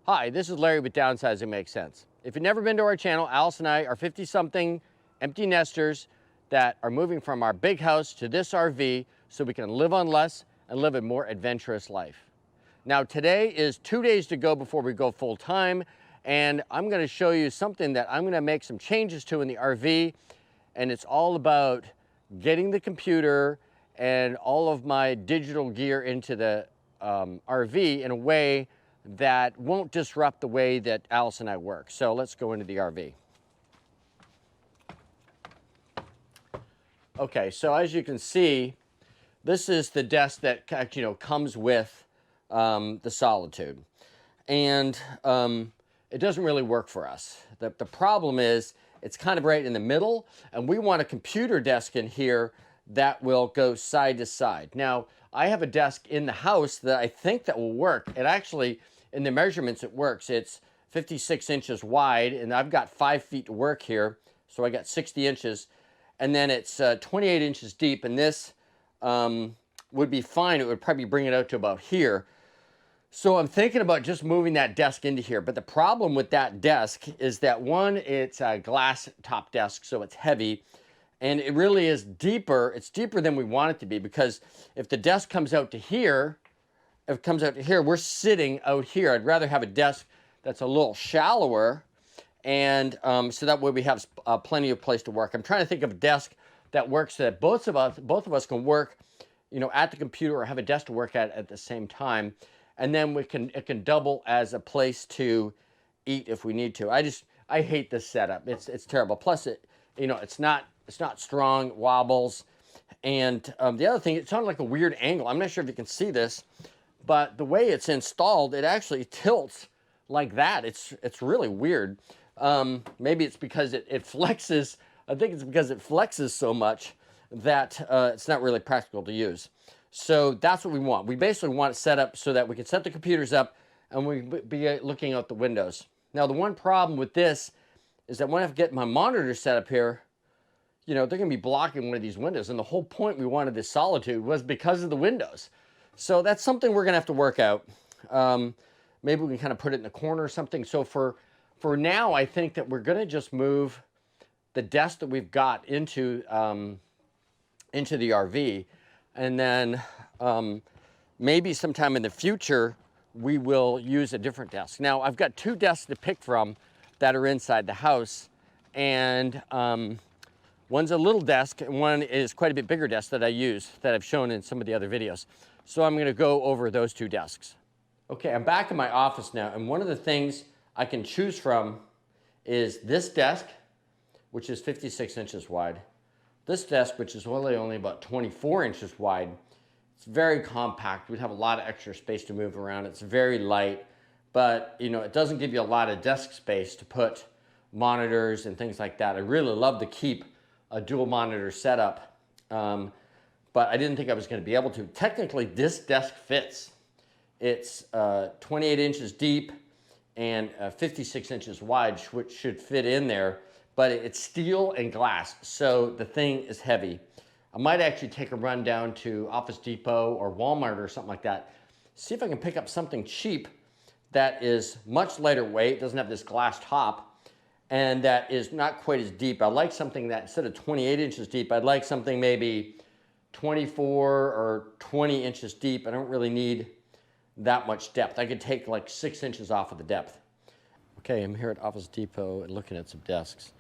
Hi, this is Larry with Downsizing Makes Sense. If you've never been to our channel, Alice and I are 50-something empty nesters that are moving from our big house to this RV so we can live on less and live a more adventurous life. Now today is 2 days to go before we go full time, and I'm going to show you something that I'm going to make some changes to in the RV, and it's all about getting the computer and all of my digital gear into the RV in a way that won't disrupt the way that Alice and I work. So let's go into the RV. Okay, so as you can see, this is the desk that comes with the Solitude, and it doesn't really work for us. The problem is it's kind of right in the middle, and we want a computer desk in here that will go side to side. Now, I have a desk in the house that I think that will work. It actually, in the measurements, it works. It's 56 inches wide, and I've got 5 feet to work here, so I got 60 inches. And then it's 28 inches deep, and this would be fine. It would probably bring it out to about here. So I'm thinking about just moving that desk into here. But the problem with that desk is that, one, it's a glass top desk, so it's heavy. And it really is deeper. It's deeper than we want it to be, because if the desk comes out to here, we're sitting out here. I'd rather have a desk that's a little shallower, and so that way we have plenty of place to work. I'm trying to think of a desk that works so that both of us can work, at the computer or have a desk to work at the same time, and then it can double as a place to eat if we need to. I hate this setup. It's terrible. Plus it's not strong, it wobbles, and the other thing, it sounded like a weird angle. I'm not sure if you can see this, but the way it's installed, it actually tilts like that. It's really weird. Maybe it's because it flexes. I think it's because it flexes so much that it's not really practical to use. So that's what we want. We basically want it set up so that we can set the computers up and we be looking out the windows. Now, the one problem with this is that when I get my monitor set up here, they're going to be blocking one of these windows. And the whole point we wanted this Solitude was because of the windows. So that's something we're going to have to work out. Maybe we can kind of put it in the corner or something. So for now, I think that we're going to just move the desk that we've got into the RV. And then maybe sometime in the future, we will use a different desk. Now, I've got 2 desks to pick from that are inside the house. And one's a little desk, and one is quite a bit bigger desk that I use, that I've shown in some of the other videos. So I'm going to go over those 2 desks. Okay, I'm back in my office now, and one of the things I can choose from is this desk, which is 56 inches wide. This desk, which is only about 24 inches wide. It's very compact. We'd have a lot of extra space to move around. It's very light, but it doesn't give you a lot of desk space to put monitors and things like that. I really love to keep a dual monitor setup, but I didn't think I was going to be able to. Technically, this desk fits. It's 28 inches deep and 56 inches wide, which should fit in there, but it's steel and glass, so the thing is heavy. I might actually take a run down to Office Depot or Walmart or something like that, see if I can pick up something cheap that is much lighter weight, doesn't have this glass top, and that is not quite as deep. I like something that, instead of 28 inches deep, I'd like something maybe 24 or 20 inches deep. I don't really need that much depth. I could take like 6 inches off of the depth. Okay, I'm here at Office Depot and looking at some desks,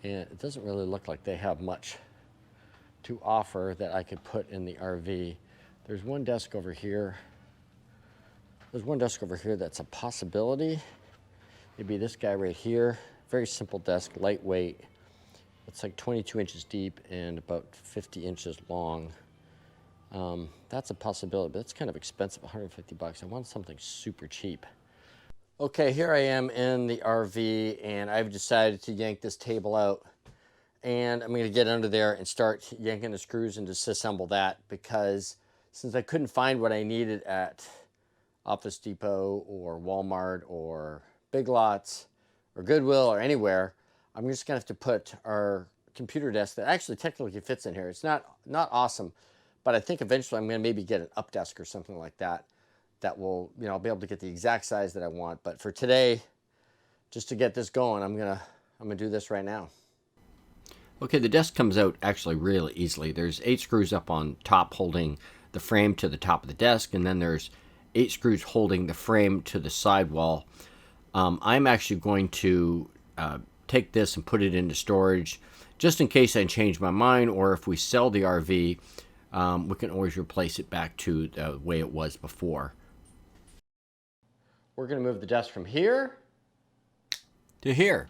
and it doesn't really look like they have much to offer that I could put in the RV. There's one desk over here. There's one desk over here that's a possibility. It'd be this guy right here. Very simple desk, lightweight. It's like 22 inches deep and about 50 inches long. That's a possibility, but it's kind of expensive, 150 bucks. I want something super cheap. Okay, here I am in the RV, and I've decided to yank this table out. And I'm going to get under there and start yanking the screws and disassemble that, because since I couldn't find what I needed at Office Depot or Walmart or Big Lots or Goodwill or anywhere, I'm just going to have to put our computer desk that actually technically fits in here. It's not awesome, but I think eventually I'm going to maybe get an up desk or something like that that will, I'll be able to get the exact size that I want. But for today, just to get this going, I'm gonna do this right now. Okay, the desk comes out actually really easily. There's 8 screws up on top holding the frame to the top of the desk, and then there's 8 screws holding the frame to the sidewall. I'm actually going to take this and put it into storage just in case I change my mind, or if we sell the RV, we can always replace it back to the way it was before. We're going to move the desk from here to here.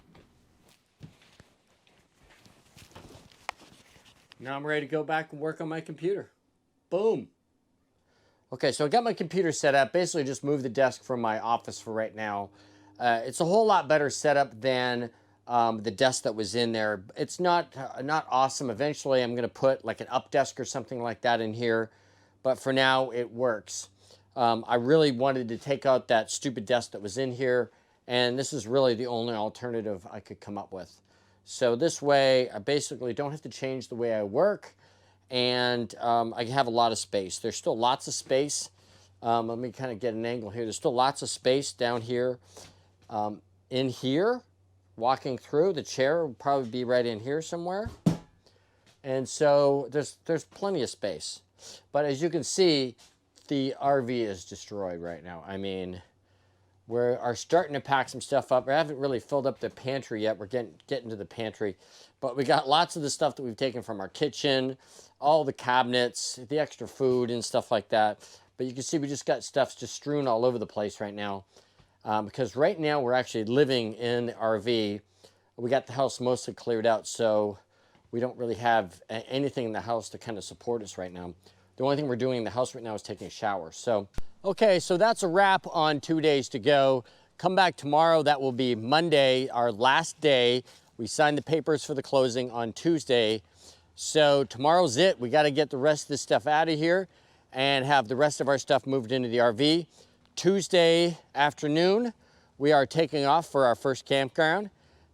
Now I'm ready to go back and work on my computer. Boom. Okay, so I got my computer set up. Basically just moved the desk from my office for right now. It's a whole lot better setup than the desk that was in there. It's not awesome. Eventually I'm going to put like an up desk or something like that in here. But for now it works. I really wanted to take out that stupid desk that was in here. And this is really the only alternative I could come up with. So this way, I basically don't have to change the way I work, and I have a lot of space. There's still lots of space. Let me kind of get an angle here. There's still lots of space down here. In here, walking through, the chair will probably be right in here somewhere. And so there's plenty of space. But as you can see, the RV is destroyed right now. I mean, we are starting to pack some stuff up. I haven't really filled up the pantry yet. We're getting to the pantry. But we got lots of the stuff that we've taken from our kitchen, all the cabinets, the extra food and stuff like that. But you can see we just got stuff just strewn all over the place right now. Because right now we're actually living in the RV. We got the house mostly cleared out, so we don't really have anything in the house to kind of support us right now. The only thing we're doing in the house right now is taking a shower. So, okay, so that's a wrap on 2 days to go. Come back tomorrow. That will be Monday, our last day. We signed the papers for the closing on Tuesday. So tomorrow's it. We got to get the rest of this stuff out of here and have the rest of our stuff moved into the RV. Tuesday afternoon, we are taking off for our first campground,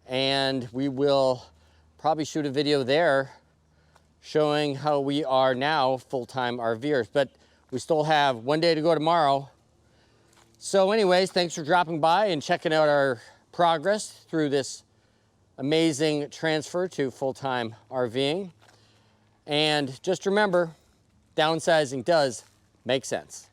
and we will probably shoot a video there showing how we are now full-time RVers, but we still have 1 day to go tomorrow. So anyways, thanks for dropping by and checking out our progress through this amazing transfer to full-time RVing. And just remember, downsizing does make sense.